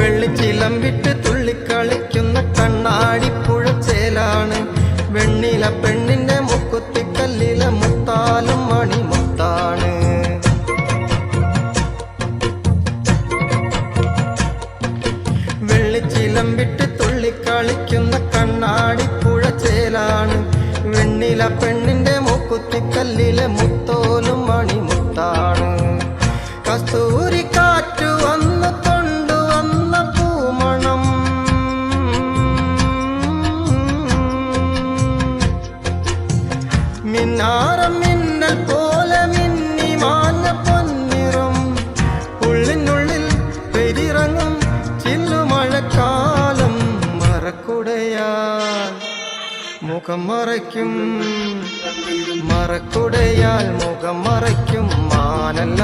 വെള്ളിച്ചിലമ്പിട്ട് തുള്ളിക്കളിക്കുന്ന കണ്ണാടിപ്പുഴച്ചേലാണ് വെണ്ണില പെണ്ണിന്റെ മുക്കുത്തിക്കല്ലിലെ മുത്താലും മണിമുത്താണ്. വെള്ളിച്ചിലമ്പിട്ട് തുള്ളിക്കളിക്കുന്ന കണ്ണാടിപ്പുഴച്ചേലാണ് വെണ്ണില പെണ്ണിന്റെ മുക്കുത്തിക്കല്ലിലെ മുത്തോലും മണിമുത്താണ്. കസ്തൂരി കാറ്റു വന്ന് കൊണ്ടുവന്ന പൂമണം മിന്നാരം മിന്നൽ പോലെ മിന്നി മാഞ്ഞ പൊന്നിറും ഉള്ളിനുള്ളിൽ പെരിറങ്ങും ചില്ലുമഴക്കാലം മറക്കുടയാൽ മുഖം മറയ്ക്കും മറക്കുടയാൽ മുഖം മറയ്ക്കും മാനല്ല